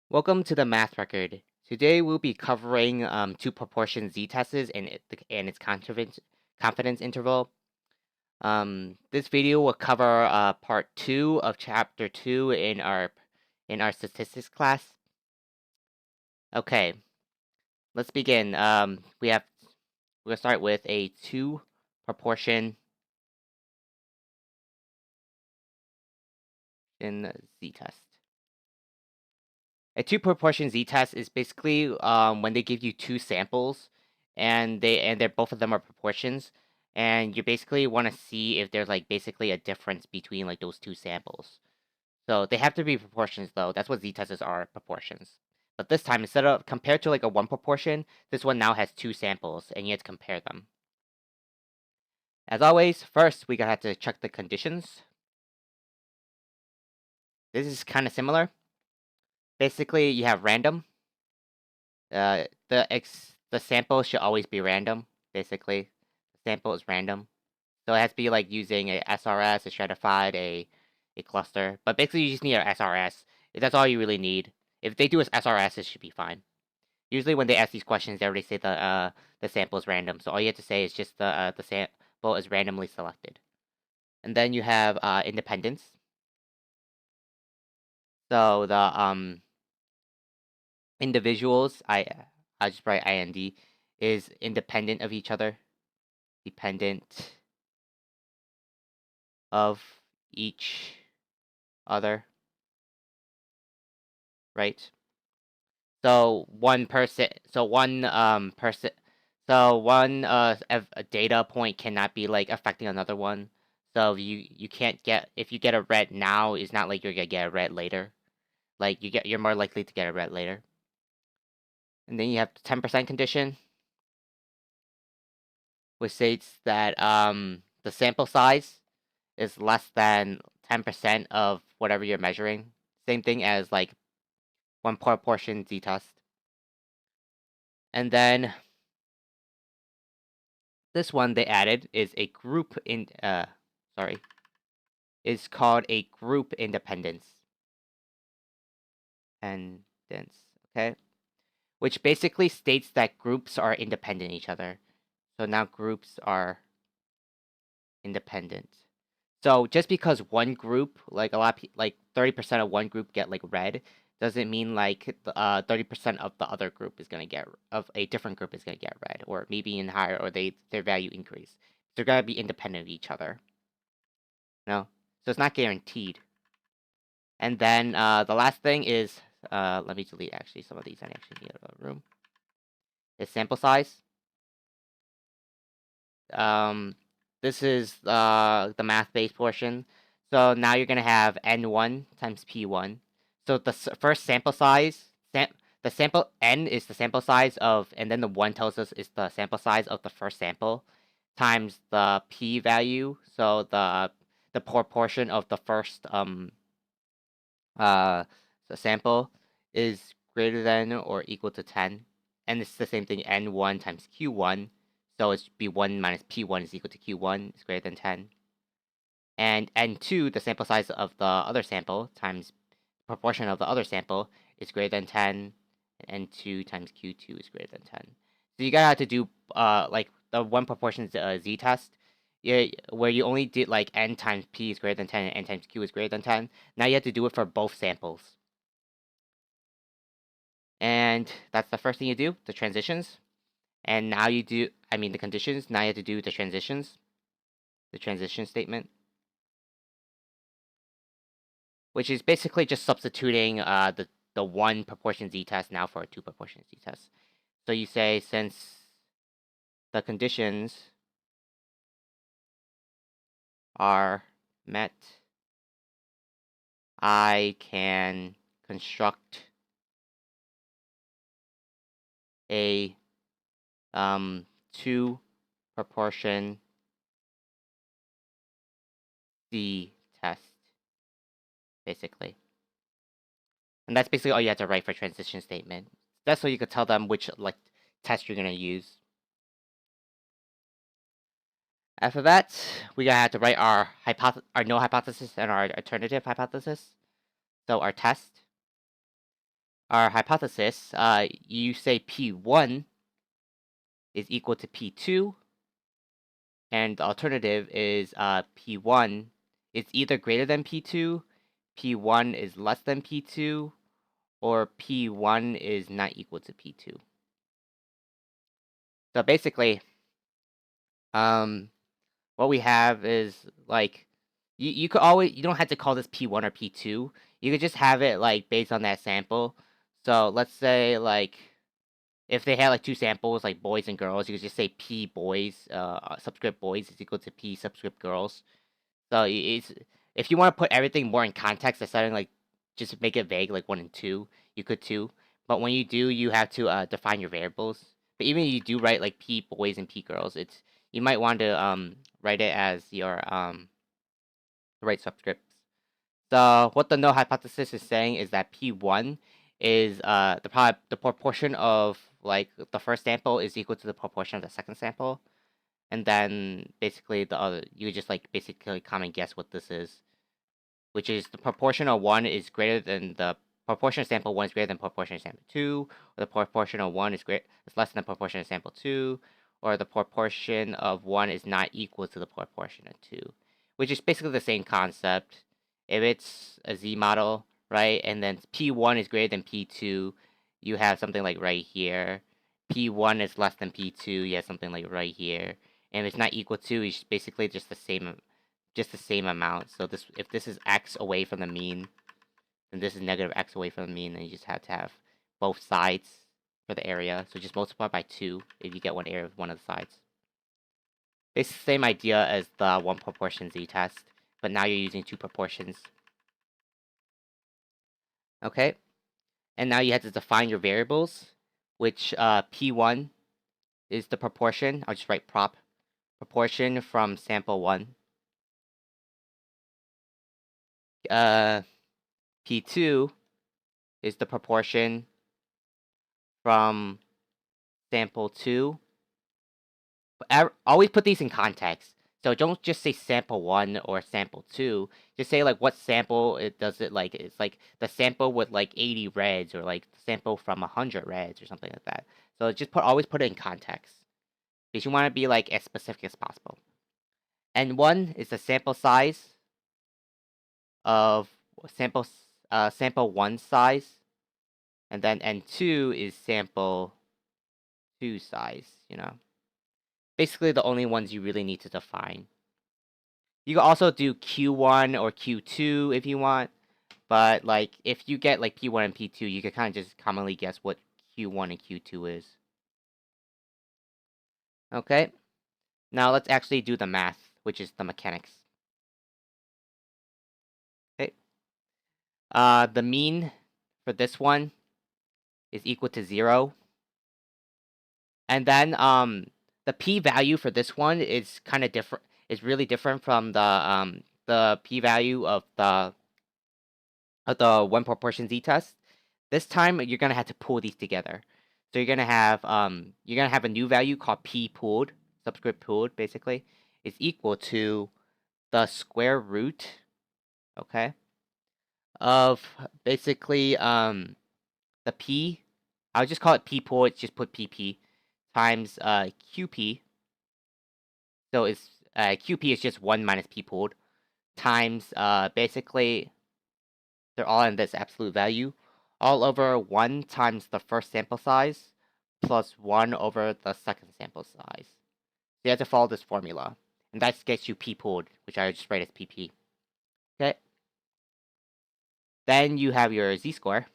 Welcome to the math record. Today we'll be covering two proportion z-tests and its confidence interval. This video will cover part 2 of chapter 2 in our statistics class. Okay, let's begin. We're gonna start with a two proportion in z-test. A two proportion z-test is basically when they give you two samples and they're both of them are proportions, and you basically want to see if there's like basically a difference between like those two samples. So they have to be proportions though. That's what z-tests are, proportions. But this time, instead of compared to like a one proportion, this one now has two samples and you have to compare them. As always, first we gotta have to check the conditions. This is kind of similar. Basically, you have random. The sample should always be random. Basically, the sample is random, so it has to be like using a SRS, a stratified, a cluster. But basically, you just need a SRS. That's all you really need. If they do as SRS, it should be fine. Usually, when they ask these questions, they already say the sample is random. So all you have to say is just the sample is randomly selected. And then you have independence. So the individuals, I just write IND, is independent of each other, dependent of each other, right? So one a data point cannot be like affecting another one. So you can't get, if you get a red now, it's not like you're gonna get a red later. Like you're more likely to get a red later. And then you have the 10% condition, which states that the sample size is less than 10% of whatever you're measuring. Same thing as like one proportion z-test. And then this one they added is a group in is called a group independence. Okay? Which basically states that groups are independent of each other. So now groups are independent. So just because one group, like a lot of like 30% of one group get like red, doesn't mean like 30% of the other group is gonna get, of a different group is gonna get red, or maybe even higher, or their value increase. They're gonna be independent of each other. No, so it's not guaranteed. And then the last thing is let me delete actually some of these. I actually need a room. Is sample size. This is the math-based portion. So now you're gonna have n1 times p1. So the first sample size, the sample n is the sample size of, and then the 1 tells us is the sample size of the first sample, times the p value. So the proportion of the first the sample is greater than or equal to 10, and it's the same thing, n1 times q1. So it's b1 minus p1 is equal to q1 is greater than 10. And n2, the sample size of the other sample, times proportion of the other sample is greater than 10. And n2 times q2 is greater than 10. So you gotta have to do like the one proportion z-test, yeah, where you only did like n times p is greater than 10 and n times q is greater than 10. Now you have to do it for both samples. And that's the first thing you do, the transitions. And now you do, the conditions. Now you have to do the transitions, the transition statement, which is basically just substituting the one proportion z-test now for a two proportion z-test. So you say, since the conditions are met, I can construct a two proportion z-test, basically. And that's basically all you have to write for transition statement. That's so you could tell them which like test you're gonna use. After that, we're gonna have to write our null hypothesis and our alternative hypothesis. So our test. our hypothesis, you say P1 is equal to P2, and the alternative is P1 is either greater than P2, P1 is less than P2, or P1 is not equal to P2. So basically, what we have is like you could always you don't have to call this P1 or P2. You could just have it like based on that sample. So let's say like if they had like two samples like boys and girls, you could just say P boys, subscript boys is equal to P subscript girls. So it's if you want to put everything more in context, instead of like just make it vague like one and two, you could too. But when you do, you have to define your variables. But even if you do write like P boys and P girls, it's you might want to write it as your right subscripts. So what the null hypothesis is saying is that P1 is the proportion of like the first sample is equal to the proportion of the second sample, and then basically the other you just like basically common guess what this is, which is the proportion of one is greater than the proportion of sample one is greater than proportion of sample two, or the proportion of one is less than the proportion of sample two, or the proportion of one is not equal to the proportion of two, which is basically the same concept. If it's a Z model, right, and then P1 is greater than P2, you have something like right here. P1 is less than P2, you have something like right here. And if it's not equal to, it's basically just the same amount. So this if this is x away from the mean, then this is negative x away from the mean, and you just have to have both sides for the area. So just multiply by 2 if you get one area of one of the sides. It's the same idea as the one proportion z test, but now you're using two proportions. Okay, and now you have to define your variables, which p1 is the proportion. I'll just write proportion from sample 1. P2 is the proportion from sample 2. Always put these in context. So don't just say sample 1 or sample 2. Just say like what sample it does it like. It's like the sample with like 80 reds or like the sample from 100 reds or something like that. So just always put it in context because you want to be like as specific as possible. N1 is the sample size of sample 1 size, and then N2 is sample 2 size. Basically the only ones you really need to define. You can also do Q1 or Q2 if you want, but like if you get like P1 and P2, you can kind of just commonly guess what Q1 and Q2 is. Okay, now let's actually do the math, which is the mechanics. Okay, the mean for this one is equal to 0, and then the p-value for this one is kind of different. Is really different from the p-value of the one proportion z test. This time you're gonna have to pull these together. So you're gonna have a new value called p pooled, subscript pooled basically, is equal to the square root, okay, of basically the p. I'll just call it p pooled. Just put pp times qp. So it's qp is just 1 minus p pooled times basically they're all in this absolute value, all over 1 times the first sample size plus 1 over the second sample size. So you have to follow this formula, and that gets you p pooled, which I just write as pp. Okay. Then you have your z-score,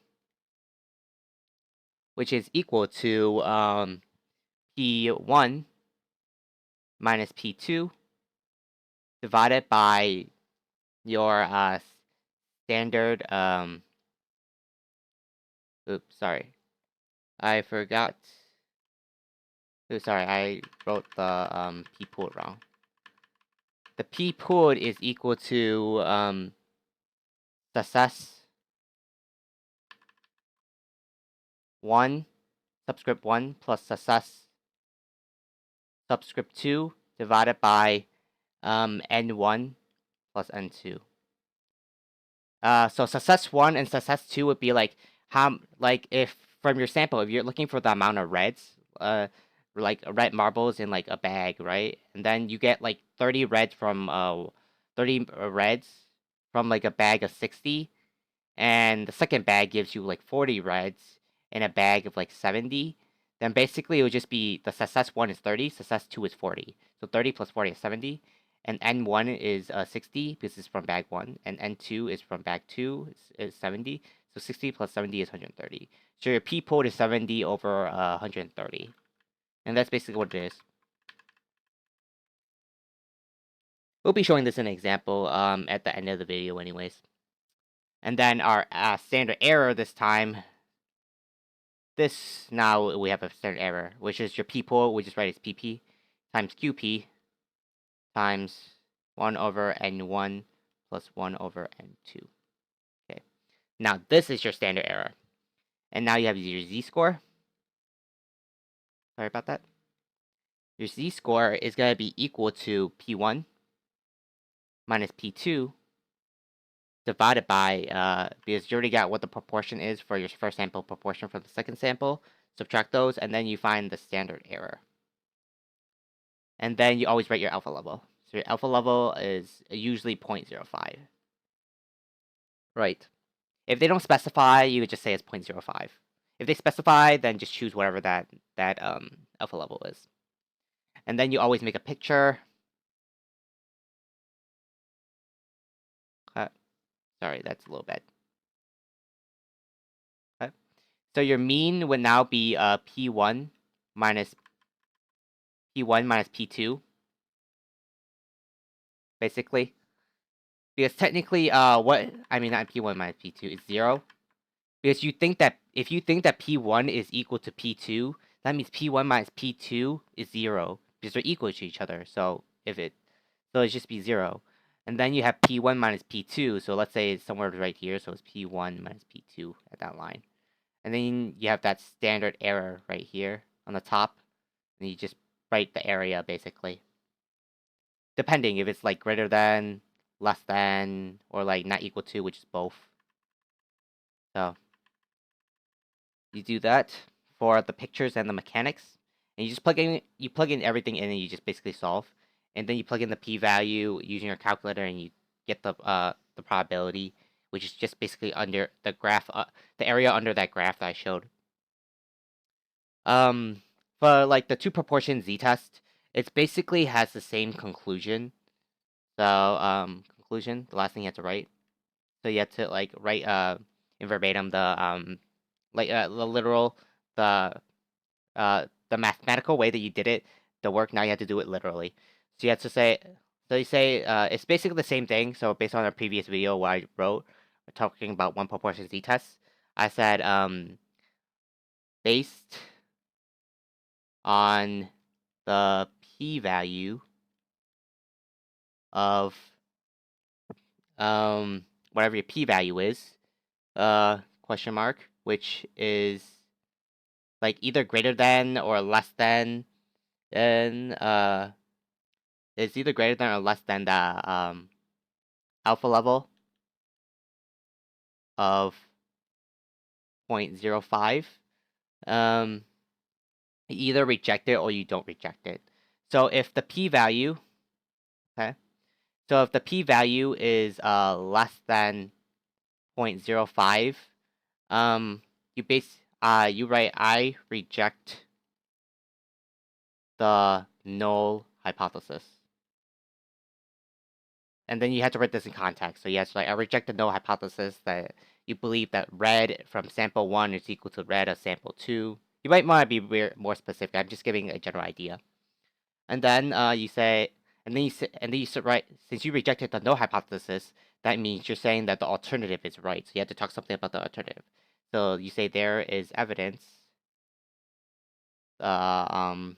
which is equal to p1 minus p2 divided by your standard oops, sorry. I forgot. Oops, sorry, I wrote the p pooled wrong. The p pooled is equal to success 1 subscript 1 plus success subscript 2 divided by n1 plus n2. So success 1 and success 2 would be like how, like, if from your sample, if you're looking for the amount of reds, like red marbles in like a bag, right? And then you get like 30 reds from 30 reds from like a bag of 60, and the second bag gives you like 40 reds in a bag of like 70, then basically it would just be the success 1 is 30, success 2 is 40. So 30 plus 40 is 70, and N1 is 60 because it's from bag 1, and N2 is from bag 2 is 70. So 60 plus 70 is 130. So your P pool is 70 over 130. And that's basically what it is. We'll be showing this in an example at the end of the video anyways. And then our standard error this time, now we have a standard error, which is your P pool, we just write as PP, times QP, times 1 over N1 plus 1 over N2. Okay, now this is your standard error. And now you have your Z-score. Sorry about that. Your Z-score is going to be equal to P1 minus P2 divided by, because you already got what the proportion is for your first sample, proportion for the second sample, subtract those, and then you find the standard error. And then you always write your alpha level. So your alpha level is usually 0.05. Right. If they don't specify, you would just say it's 0.05. If they specify, then just choose whatever that alpha level is. And then you always make a picture. Sorry, that's a little bit. Okay. So your mean would now be P1 minus P2, basically. Because technically, not P1 minus P2 is 0. Because you think that if you think that P1 is equal to P2, that means P1 minus P2 is 0 because they're equal to each other. So it just be 0. And then you have P1 minus P2. So let's say it's somewhere right here. So it's P1 minus P2 at that line. And then you have that standard error right here on the top. And you just write the area basically. Depending if it's like greater than, less than, or like not equal to, which is both. So you do that for the pictures and the mechanics, and you just plug in everything in, and you just basically solve. And then you plug in the p-value using your calculator, and you get the probability, which is just basically under the graph, the area under that graph that I showed. For like the two proportion z-test, it basically has the same conclusion. So conclusion, the last thing you have to write. So you have to like write in verbatim the the literal the mathematical way that you did it, the work. Now you have to do it literally. So you have to say, so you say it's basically the same thing. So based on a previous video where I wrote talking about one proportion z-test, I said based on the p-value of whatever your p-value is, question mark, which is like either greater than or less than, then it's either greater than or less than the alpha level of 0.05. You either reject it or you don't reject it. So if the p-value, okay, so if the p-value is less than 0.05, you write I reject the null hypothesis. And then you have to write this in context. So yes, like I reject the null hypothesis that you believe that red from sample 1 is equal to red of sample 2. You might want to be more specific. I'm just giving a general idea. And then you say, and then you say, right, since you rejected the null hypothesis, that means you're saying that the alternative is right. So you have to talk something about the alternative. So you say there is evidence the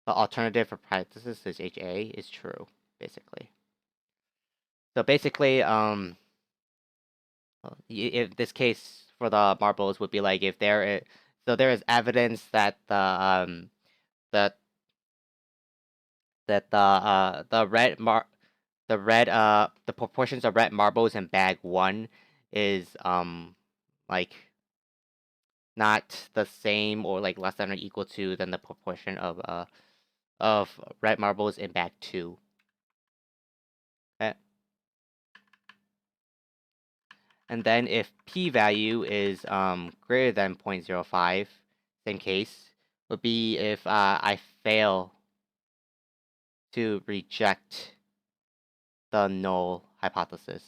alternative for hypothesis HA is true, basically. So basically, if this case for the marbles would be like if there is, so there is evidence that that the proportions of red marbles in bag 1 is like not the same or like less than or equal to than the proportion of red marbles in bag 2. Okay. And then if p-value is greater than 0.05, same case would be if I fail to reject the null hypothesis.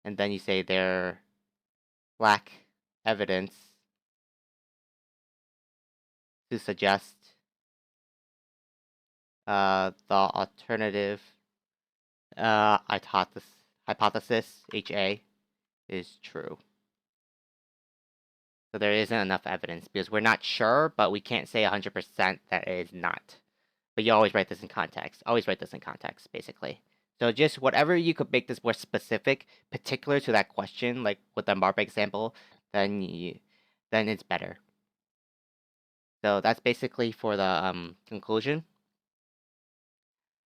And then you say there lack evidence to suggest the alternative hypothesis HA is true. So there isn't enough evidence because we're not sure, but we can't say 100% that it is not. But you always write this in context. Always write this in context, basically. So just whatever you could make this more specific, particular to that question, like with the Marpa example, then it's better. So that's basically for the conclusion.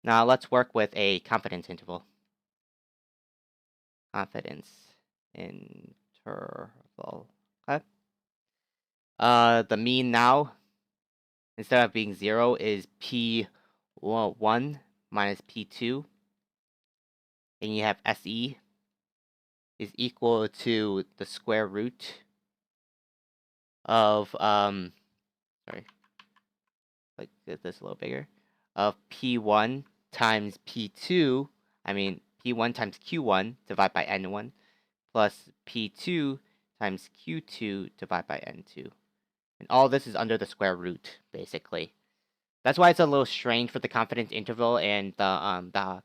Now let's work with a confidence interval. Confidence interval. Okay. The mean now, instead of being 0, is P1 minus P2. And you have SE is equal to the square root of, sorry, like get this a little bigger, of P1 times P2, P1 times Q1 divided by N1, plus P2 times Q2 divided by N2. And all this is under the square root, basically. That's why it's a little strange for the confidence interval and the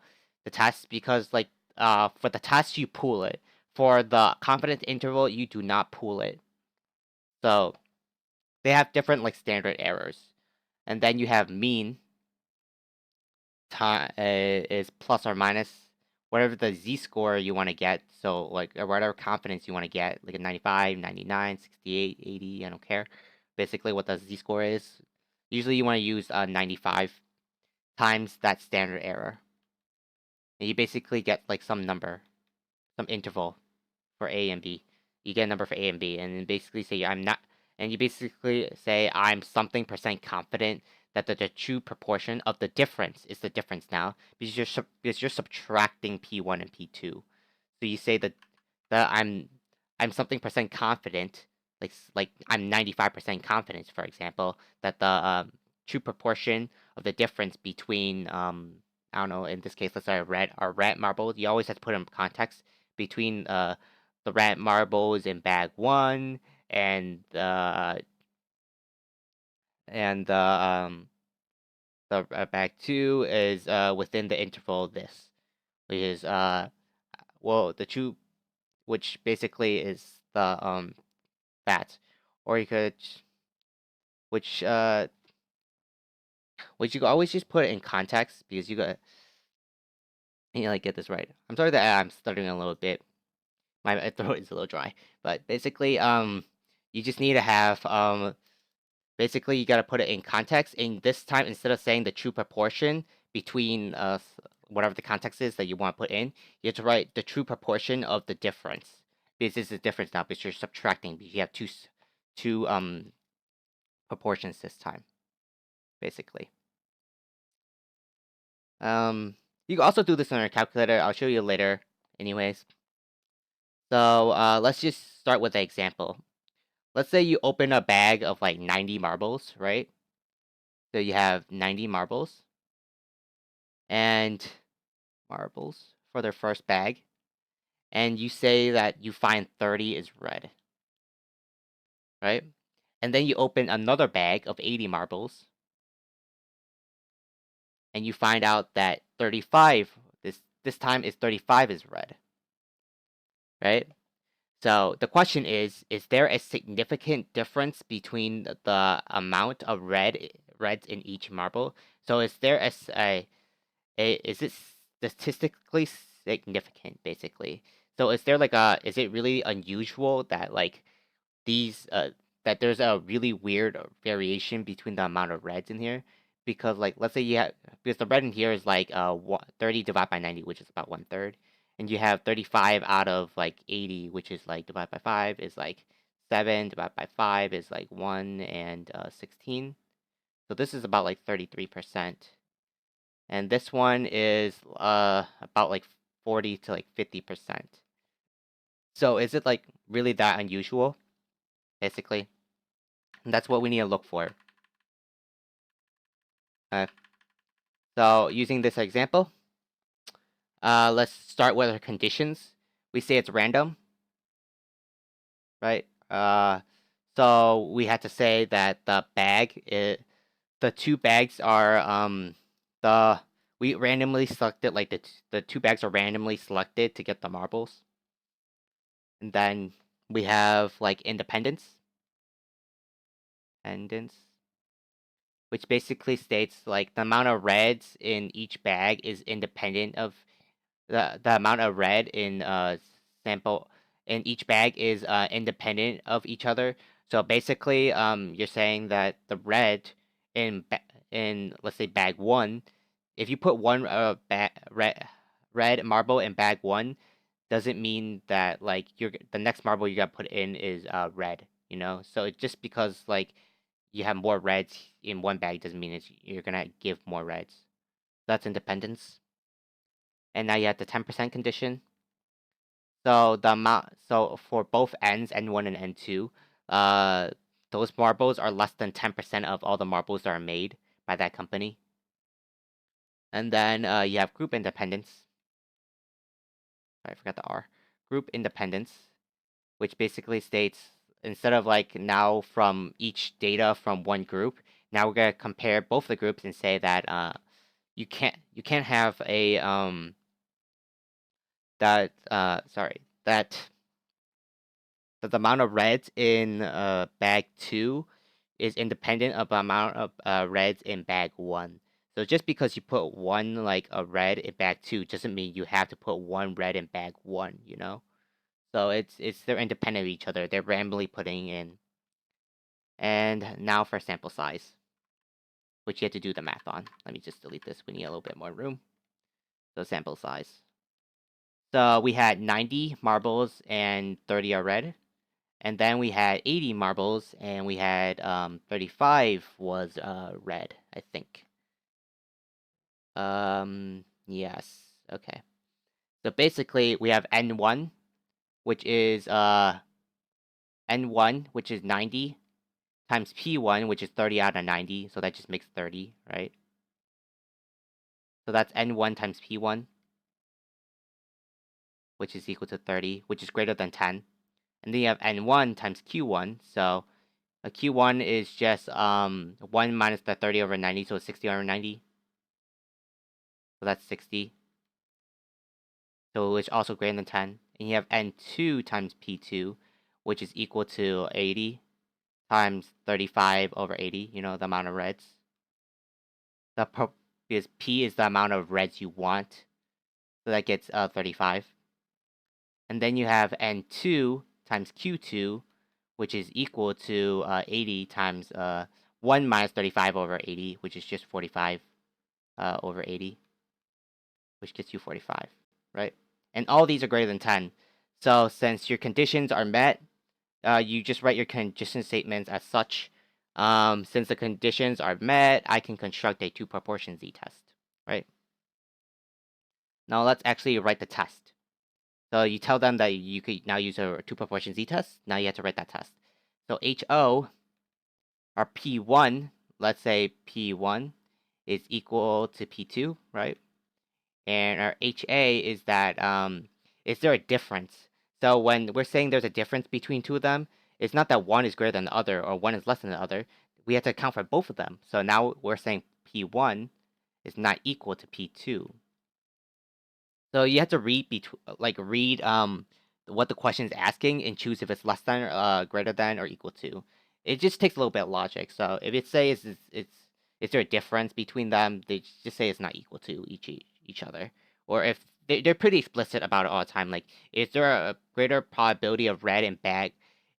test, because like for the test you pool it. For the confidence interval you do not pool it. So they have different like standard errors. And then you have mean is plus or minus whatever the z-score you want to get. So like or whatever confidence you want to get, like a 95, 99, 68, 80, I don't care. Basically what the z-score is. Usually you want to use 95 times that standard error. And you basically get like some number, some interval for A and B. You get a number for A and B, and then basically say I'm not, and you basically say I'm something percent confident that the true proportion of the difference is the difference now because you're subtracting P1 and P2. So you say that I'm something percent confident, like I'm 95% confident, for example, that the true proportion of the difference between I don't know, in this case let's say our red marbles. You always have to put in context between the red marbles in bag 1 and the bag 2 is within the interval of this, which is well the true, which basically is the that, or you could which you could always just put it in context because you got like get this right. I'm sorry that I'm stuttering a little bit. My throat is a little dry, but basically you just need to have basically you got to put it in context. And this time instead of saying the true proportion between whatever the context is that you want to put in, you have to write the true proportion of the difference, because this is the difference now because you're subtracting, because you have two proportions this time, basically. You can also do this on your calculator. I'll show you later, anyways. So let's just start with an example. Let's say you open a bag of like 90 marbles, right? So you have 90 marbles and marbles for their first bag, and you say that you find 30 is red, right? And then you open another bag of 80 marbles, and you find out that 35 this time is 35 is red, right? So the question is there a significant difference between the amount of reds in each marble? So is there is it statistically significant, basically? So is there like is it really unusual that like these that there's a really weird variation between the amount of reds in here? Because like let's say you have, because the red in here is like 30 divided by 90, which is about 1/3, and you have 35 out of like 80, which is like divided by 5 is like 7 divided by 5 is like 1 and 16. So this is about like 33%. And this one is about like 40 to like 50%. So is it like really that unusual? Basically, and that's what we need to look for. Uh, so using this example, let's start with our conditions. We say it's random, right? So we had to say that the two bags are the we randomly selected like the two bags are randomly selected to get the marbles, and then we have like independence, which basically states like the amount of reds in each bag is independent of the amount of red in sample in each bag is independent of each other. So basically, you're saying that the red in let's say bag one, if you put one red marble in bag one, doesn't mean that like the next marble you got put in is red. You know, so it's just because like you have more reds in one bag doesn't mean you're gonna give more reds. That's independence. And now you have the 10% condition. So the amount, so for both ends, N1 and N2, uh, those marbles are less than 10% of all the marbles that are made by that company. And then you have group independence. Sorry, I forgot the R. Group independence, which basically states instead of like now from each data from one group, now we're gonna compare both the groups and say that you can't have a that sorry that the amount of reds in bag 2 is independent of the amount of reds in bag 1. So just because you put one like a red in bag 2 doesn't mean you have to put one red in bag 1, you know? So it's they're independent of each other. They're randomly putting in. And now for sample size, which you have to do the math on. Let me just delete this. We need a little bit more room. So sample size. So we had 90 marbles and 30 are red. And then we had 80 marbles, and we had 35 was red, I think. Yes. Okay. So basically, we have N1, which is N1, which is 90, times P1, which is 30 out of 90. So that just makes 30, right? So that's N1 times P1, which is equal to 30, which is greater than 10. And then you have N1 times Q1. So a Q1 is just 1 minus the 30 over 90, so it's 60 over 90. So that's 60. So it's also greater than 10. And you have N2 times P2, which is equal to 80 times 35 over 80, you know, the amount of reds. Because P is the amount of reds you want. So that gets 35. And then you have N2 times Q2, which is equal to 80 times 1 minus 35 over 80, which is just 45 over 80, which gets you 45, right? And all these are greater than 10. So since your conditions are met, you just write your condition statements as such. Since the conditions are met, I can construct a two proportion z-test, right? Now let's actually write the test. So you tell them that you could now use a two proportion z-test. Now you have to write that test. So HO, our P1, let's say P1 is equal to P2, right? And our HA is that is there a difference? So when we're saying there's a difference between two of them, it's not that one is greater than the other or one is less than the other. We have to account for both of them. So now we're saying P1 is not equal to P2. So you have to read what the question is asking and choose if it's less than, greater than, or equal to. It just takes a little bit of logic. So if it says it's is there a difference between them, they just say it's not equal to each other. Or if they're pretty explicit about it all the time. Like, is there a greater probability of red and bag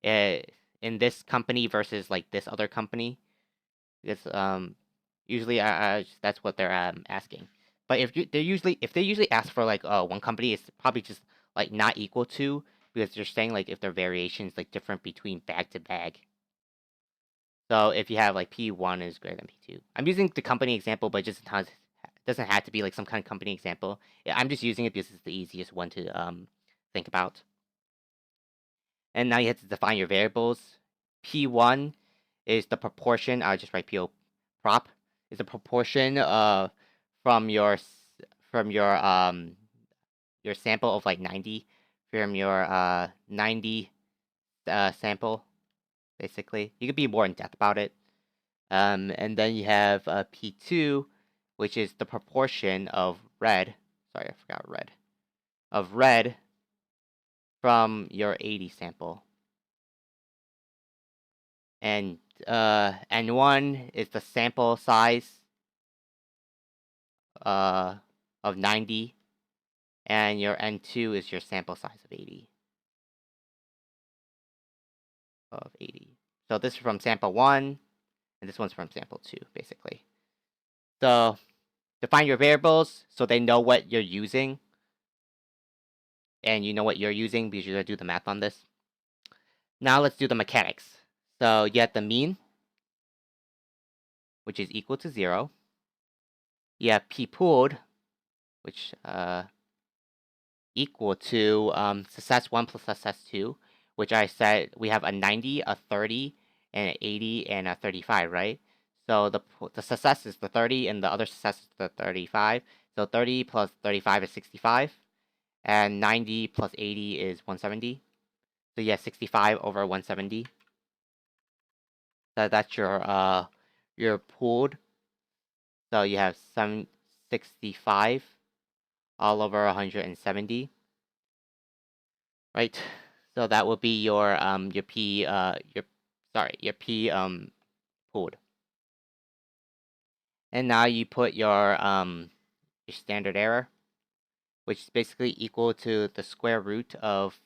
uh, in this company versus like this other company? Because usually that's what they're asking. But if they usually ask for like one company, it's probably just like not equal to, because they're saying like if there are variations like different between bag to bag. So if you have like P1 is greater than P2. I'm using the company example, but it just doesn't have to be like some kind of company example. Yeah, I'm just using it because it's the easiest one to think about. And now you have to define your variables. P1 is the proportion. I'll just write PO prop is the proportion from your from your sample of like 90 from your 90 sample basically. You could be more in depth about it. And then you have P2, which is the proportion of red. Sorry, I forgot red. Of red from your 80 sample. And N1 is the sample size of 90, and your N2 is your sample size of 80. So this is from sample 1, and this one's from sample 2, basically. So define your variables so they know what you're using, and you know what you're using because you're going to do the math on this. Now let's do the mechanics. So you have the mean, which is equal to 0. You have P pooled, which equal to success 1 plus success 2, which I said we have a 90, a 30, and an 80, and a 35, right? So the success is the 30, and the other success is the 35. So 30 plus 35 is 65, and 90 plus 80 is 170. So yeah, 65 over 170. So that's your pooled. So you have 765 all over 170. Right? So that will be your P your P pooled. And now you put your standard error, which is basically equal to the square root of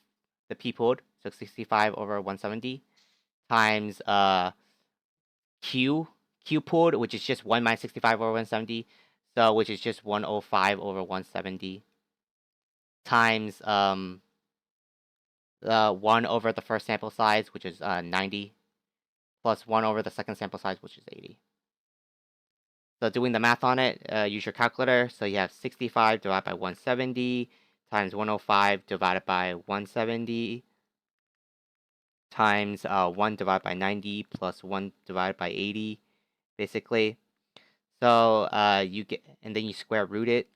the P pooled, so 65 over 170, times Q pooled, which is just 1 minus 65 over 170, so which is just 105 over 170, times 1 over the first sample size, which is 90, plus 1 over the second sample size, which is 80. So doing the math on it, use your calculator. So you have 65 divided by 170 times 105 divided by 170 times 1 divided by 90 plus 1 divided by 80, basically. So you get, and then you square root it,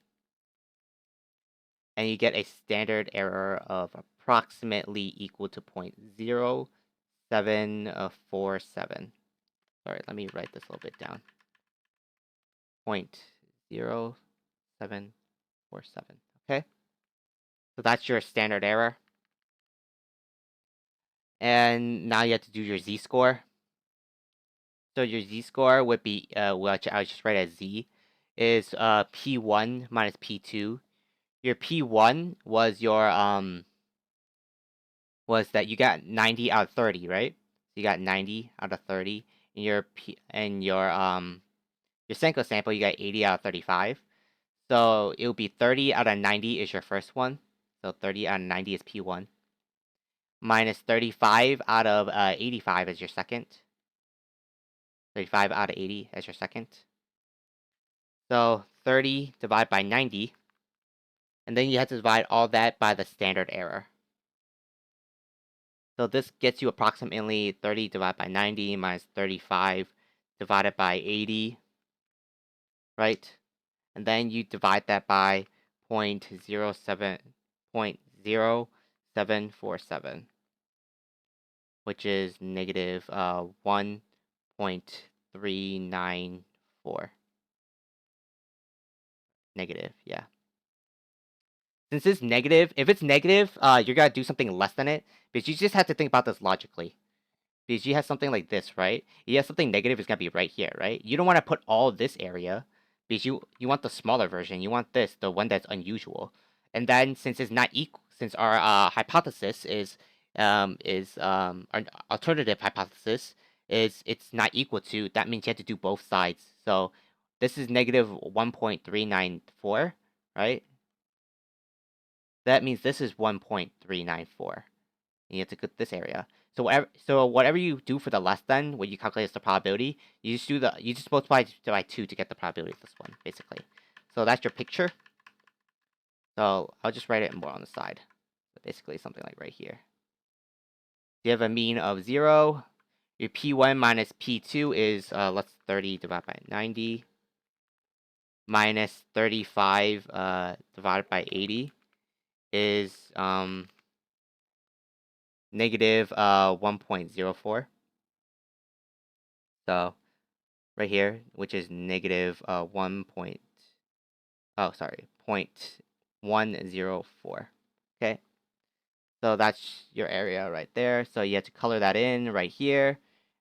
and you get a standard error of approximately equal to 0.0747. Sorry, let me write this a little bit down. 0.0747. Okay, so that's your standard error. And now you have to do your z-score. So your z-score would be, which I just write as z, is p1 minus p2. Your p1 was your was that you got 90 out of 30, right? So you got 90 out of 30. And your your Senko sample, you got 80 out of 35. So it would be 30 out of 90 is your first one. So 30 out of 90 is P1. Minus 35 out of 85 is your second. 35 out of 80 as your second. So 30 divided by 90. And then you have to divide all that by the standard error. So this gets you approximately 30 divided by 90 minus 35 divided by 80. Right? And then you divide that by 0.0747, which is negative 1.394. Negative, yeah. Since it's negative, if it's negative, you're gonna do something less than it, because you just have to think about this logically. Because you have something like this, right? You have something negative, it's gonna be right here, right? You don't want to put all this area, because you want the smaller version. You want this, the one that's unusual. And then since it's not equal, since our hypothesis is our alternative hypothesis is it's not equal to, that means you have to do both sides. So this is negative 1.394, right? That means this is 1.394. And you have to get this area. So whatever you do for the less than, when you calculate the probability, you just multiply by 2 to get the probability of this one, basically. So that's your picture. So I'll just write it more on the side. So basically something like right here. You have a mean of 0. Your P1 minus P2 is, let's 30 divided by 90 minus 35 divided by 80 is negative 1.04. So right here, which is negative 0.104. Okay, so that's your area right there. So you have to color that in right here.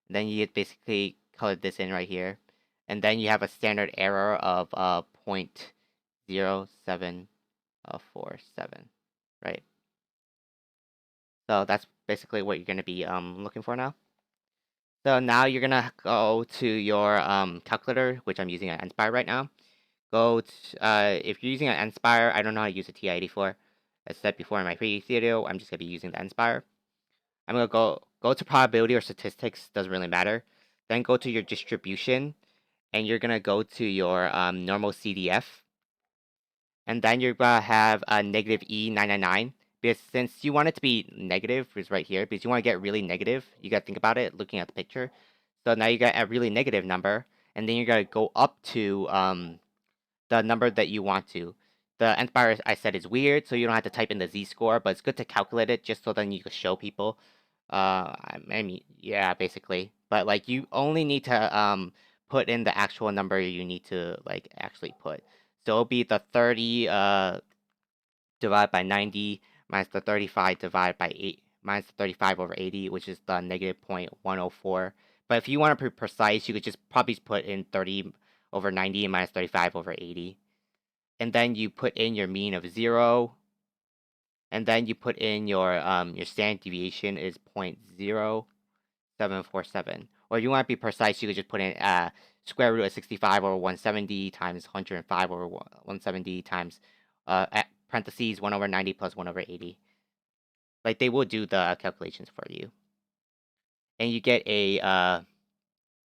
Then you basically color this in right here, and then you have a standard error of 0.0747, right? So that's basically what you're gonna be looking for now. So now you're gonna go to your calculator, which I'm using at Nspire right now. Go to, if you're using an Nspire, I don't know how to use a TI-84. As said before in my previous video, I'm just gonna be using the Nspire. I'm gonna go to probability or statistics, doesn't really matter. Then go to your distribution, and you're gonna go to your normal CDF, and then you're gonna have a negative E999. Because since you want it to be negative, is right here, because you want to get really negative, you gotta think about it, looking at the picture. So now you got a really negative number, and then you're gonna go up to the number that you want to. The nth bar I said is weird, so you don't have to type in the z-score, but it's good to calculate it just so then you can show people. I mean, yeah, basically. But like, you only need to put in the actual number you need to like actually put. So it'll be the 30 divided by 90 minus the 35 divided by 8 minus the 35 over 80, which is the negative 0.104. But if you want to be precise, you could just probably put in 30 over 90 minus 35 over 80. And then you put in your mean of 0. And then you put in your standard deviation is 0.0747. Or if you want to be precise, you could just put in square root of 65 over 170 times 105 over 170 times parentheses 1 over 90 plus 1 over 80. Like, they will do the calculations for you. And you get a and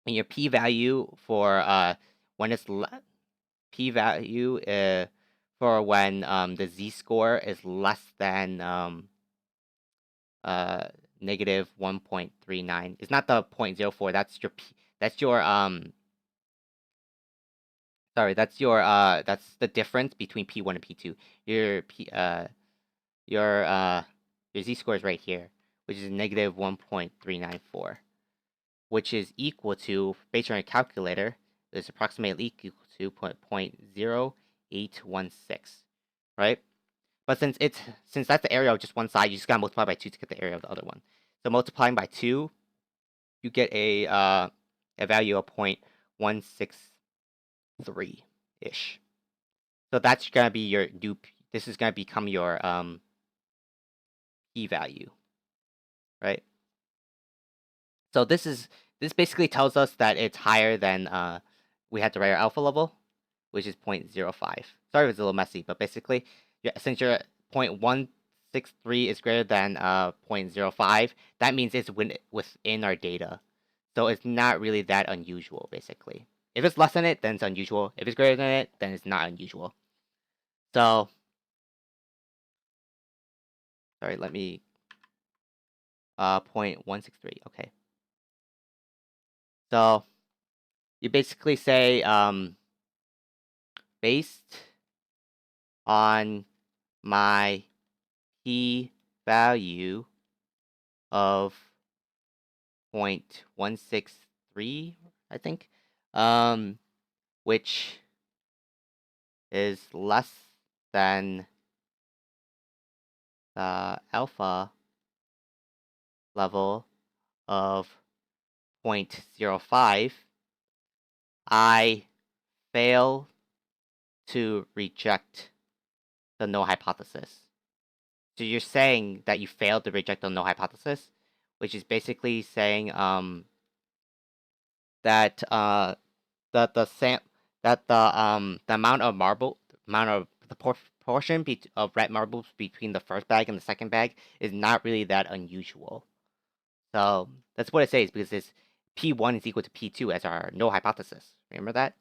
your p-value for when it's p-value for when the z-score is less than negative 1.39. It's not the 0.04. That's your that's the difference between P1 and P2. Your your your z-score is right here, which is negative 1.394, which is equal to, based on your calculator, is approximately equal to 0.0816, right? But since that's the area of just one side, you just gotta multiply by 2 to get the area of the other one. So multiplying by 2, you get a value of 0.163 ish. So that's gonna be your new. This is gonna become your p value, right? So this basically tells us that it's higher than we had to write our alpha level, which is 0.05. Sorry if it's a little messy, but basically, since your 0.163 is greater than 0.05, that means it's within our data. So it's not really that unusual, basically. If it's less than it, then it's unusual. If it's greater than it, then it's not unusual. So, sorry, let me 0.163. Okay. So you basically say based on my p value of 0.163, I think, which is less than the alpha level of 0.05, I fail to reject the null hypothesis. So you're saying that you failed to reject the null hypothesis, which is basically saying that that the amount of proportion of red marbles between the first bag and the second bag is not really that unusual. So that's what it says, because it's P1 is equal to P2 as our null hypothesis. Remember that?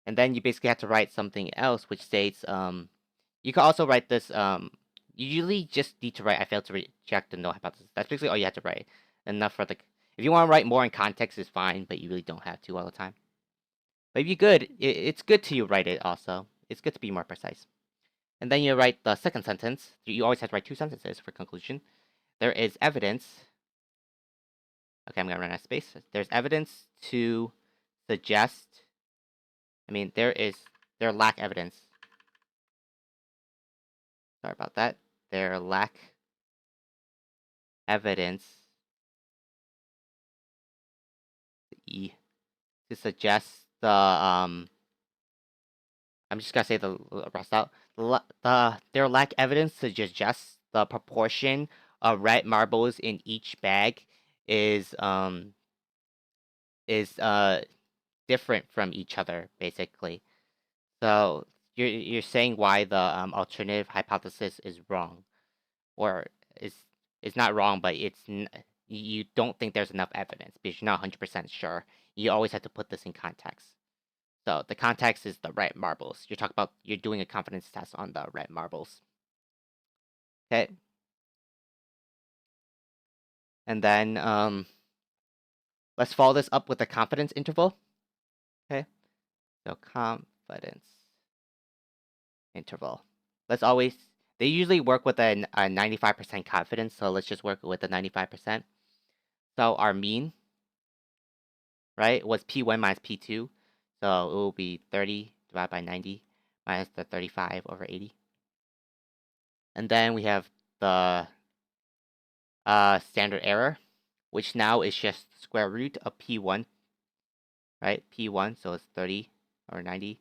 And then you basically have to write something else, which states, you can also write this, you usually just need to write, I failed to reject the null hypothesis. That's basically all you have to write. Enough for the, if you want to write more in context, is fine, but you really don't have to all the time. But if you're good, it's good to write it also. It's good to be more precise. And then you write the second sentence. You always have to write two sentences for conclusion. There is evidence. Okay, I'm going to run out of space. There's evidence to suggest. There lack evidence. Sorry about that. There lack evidence to suggest the I'm just gonna say the rest out. There lack evidence to suggest the proportion of red marbles in each bag is different from each other, basically. So you're saying why the alternative hypothesis is wrong, or is not wrong, but you don't think there's enough evidence because you're not 100% sure. You always have to put this in context. So the context is the red marbles. You're doing a confidence test on the red marbles. Okay. And then let's follow this up with a confidence interval. Okay. So confidence interval. They usually work with a 95% confidence, so let's just work with the 95%. So our mean, right, was P1 minus P2. So it will be 30 divided by 90 minus the 35 over 80. And then we have the standard error, which now is just square root of P1, right? P1, so it's 30 or 90.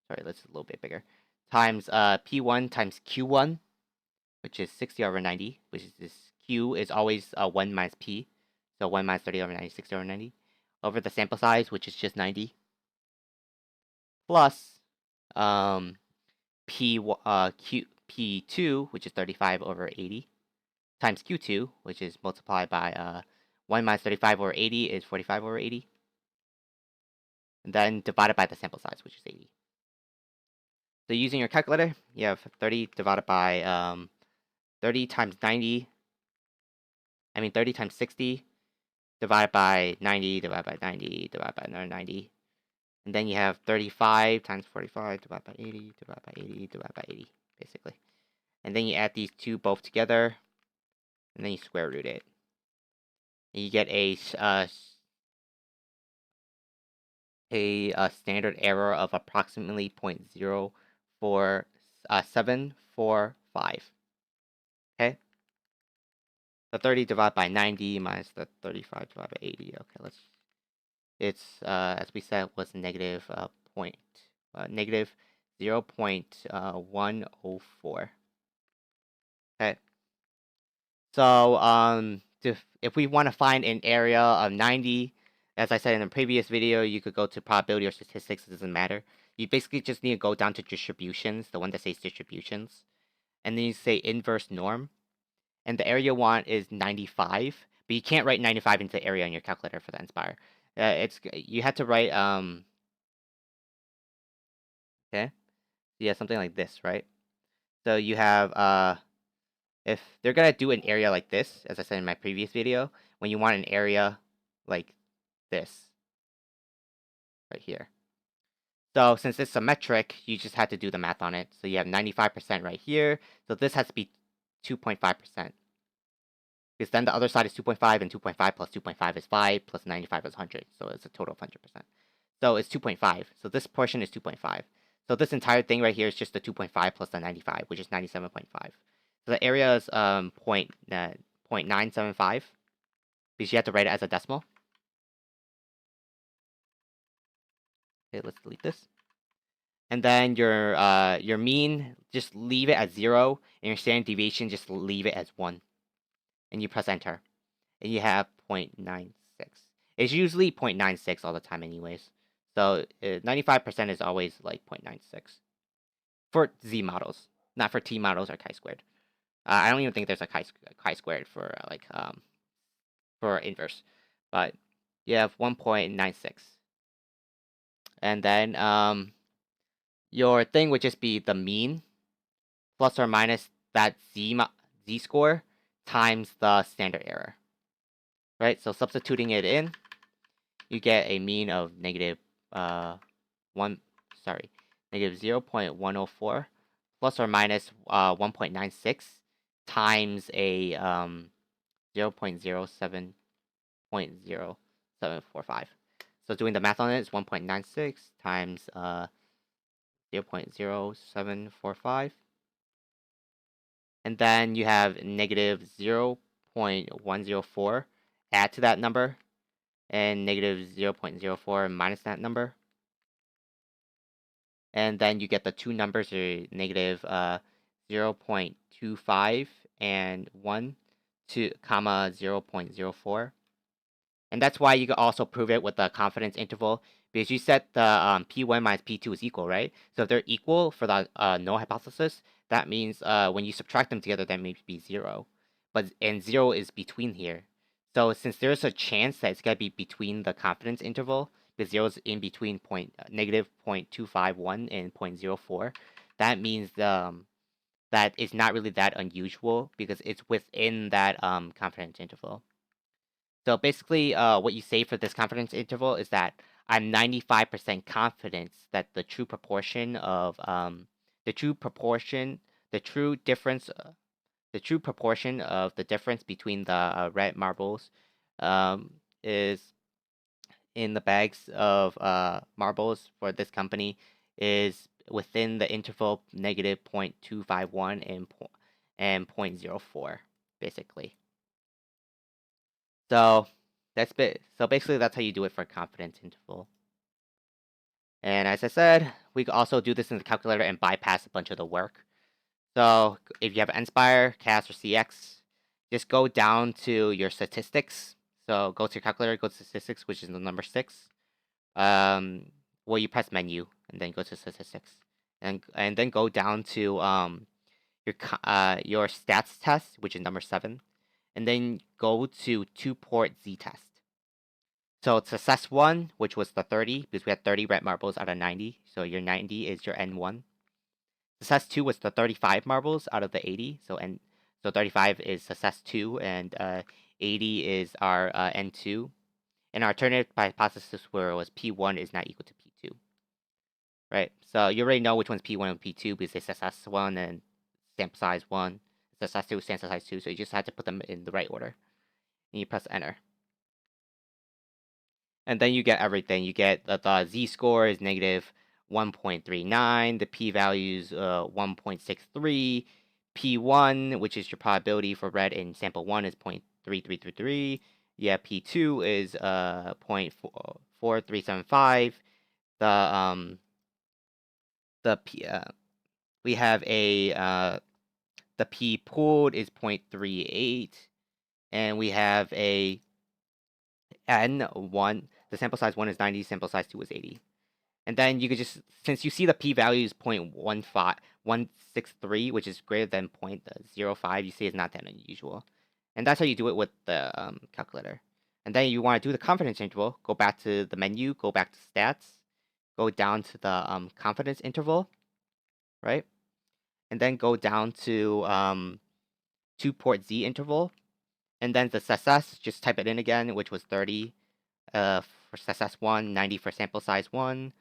Sorry, let's a little bit bigger. Times P1 times Q1, which is 60 over 90, which is this Q is always 1 minus P. So 1 minus 30 over 90, 60 over 90. Over the sample size, which is just 90. Plus P2, which is 35 over 80. Times Q2, which is multiplied by 1 minus 35 over 80 is 45 over 80. And then divided by the sample size, which is 80. So using your calculator, you have 30 divided by 30 times 90. 30 times 60 divided by 90 divided by 90 divided by another 90. And then you have 35 times 45 divided by 80 divided by 80 divided by 80, basically. And then you add these two both together, and then you square root it. And you get a standard error of approximately 0.04745. Okay? The 30 divided by 90 minus the 35 divided by 80. Okay, it's as we said, was negative 0.104. Okay. So if we want to find an area of 90, as I said in the previous video, you could go to probability or statistics. It doesn't matter. You basically just need to go down to distributions, the one that says distributions, and then you say inverse norm, and the area you want is 95, but you can't write 95 into the area on your calculator for the Inspire. You had to write okay, yeah, something like this, right? So you have if they're gonna do an area like this, as I said in my previous video, when you want an area like this right here. So since it's symmetric, you just have to do the math on it. So you have 95% right here. So this has to be 2.5%. Because then the other side is 2.5, and 2.5 plus 2.5 is 5, plus 95 is 100. So it's a total of 100%. So it's 2.5. So this portion is 2.5. So this entire thing right here is just the 2.5 plus the 95, which is 97.5. So the area is 0.975, because you have to write it as a decimal. Okay, let's delete this. And then your mean, just leave it at 0, and your standard deviation, just leave it as 1. And you press enter. And you have 0.96. It's usually 0.96 all the time anyways. So 95% is always like 0.96 for Z models. not for t models or chi-squared. I don't even think there's a chi-squared for inverse, but you have 1.96, and then your thing would just be the mean plus or minus that z score times the standard error, right? So substituting it in, you get a mean of negative uh one sorry negative 0.104 plus or minus 1.96 times a 0.07.0745. So doing the math on it is 1.96 times 0.0745, and then you have negative 0.104 add to that number, and negative 0.04 minus that number, and then you get the two numbers are negative 0.25 and 1 to comma 0.04. And that's why you can also prove it with the confidence interval, because you set the P1 minus P2 is equal, right? So if they're equal for the null hypothesis, that means when you subtract them together, that may be 0. And 0 is between here. So since there's a chance that it's going to be between the confidence interval, because 0 is in between negative 0.251 and 0.04, that means that it's not really that unusual because it's within that confidence interval. So basically, what you say for this confidence interval is that I'm 95% confident that the true proportion of the true proportion, the true difference, the true proportion of the difference between the red marbles is in the bags of marbles for this company is within the interval negative 0.251 and 0.04, basically. So so basically that's how you do it for confidence interval. And as I said, we could also do this in the calculator and bypass a bunch of the work. So if you have Nspire, CAS, or CX, just go down to your statistics. So go to your calculator, go to statistics, which is the number 6. Well, you press menu and then go to statistics, and then go down to your stats test, which is number 7, and then go to 2-port Z test. So success 1, which was the 30, because we had 30 red marbles out of 90. So your 90 is your N1. Success 2 was the 35 marbles out of the 80. So 35 is success 2, and 80 is our N2. And our alternative hypothesis where was P1 is not equal to P2. Right? So you already know which one's P1 and P2 because it's success 1 and sample size 1. Success 2 sample size 2. So you just have to put them in the right order. And you press enter. And then you get everything. You get the z-score is negative 1.39, the p-value is 1.63, p1, which is your probability for red in sample 1, is 0.3333. Yeah, p2 is 0.4375. The p we have the p pooled is 0.38, and we have a N1, the sample size 1 is 90, sample size 2 is 80. And then you could just, since you see the p-value is 0.163, which is greater than 0.05, you see it's not that unusual. And that's how you do it with the calculator. And then you want to do the confidence interval, go back to the menu, go back to stats, go down to the confidence interval, right? And then go down to 2-port Z interval. And then the success, just type it in again, which was 30 for success 1, 90 for sample size 1,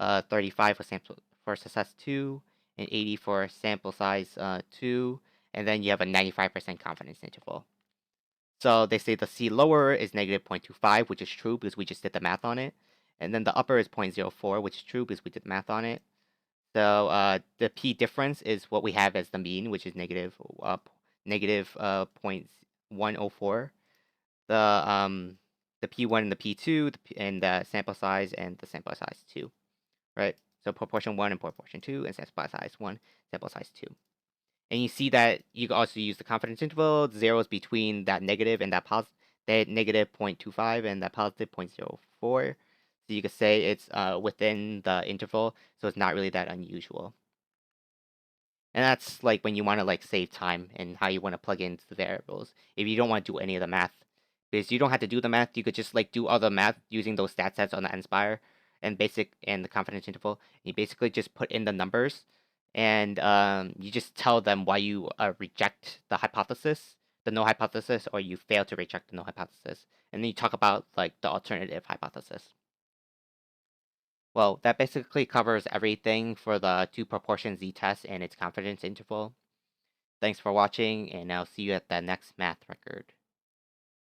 35 for success 2, and 80 for sample size 2, and then you have a 95% confidence interval. So they say the C lower is negative 0.25, which is true because we just did the math on it, and then the upper is 0.04, which is true because we did the math on it. So the P difference is what we have as the mean, which is negative 0.104. The P1 and the P2, and the sample size and the sample size 2, right? So proportion 1 and proportion 2, and sample size 1, sample size 2. And you see that you can also use the confidence interval. 0 is between that negative and that negative 0.25 and that positive 0.04. So you could say it's within the interval, so it's not really that unusual. And that's like when you want to like save time and how you want to plug into the variables. If you don't want to do any of the math, because you don't have to do the math, you could just like do all the math using those stat sets on the nspire and basic and the confidence interval. You basically just put in the numbers, and you just tell them why you reject the hypothesis, the no hypothesis, or you fail to reject the no hypothesis, and then you talk about like the alternative hypothesis. Well, that basically covers everything for the two proportion z-test and its confidence interval. Thanks for watching, and I'll see you at the next math record.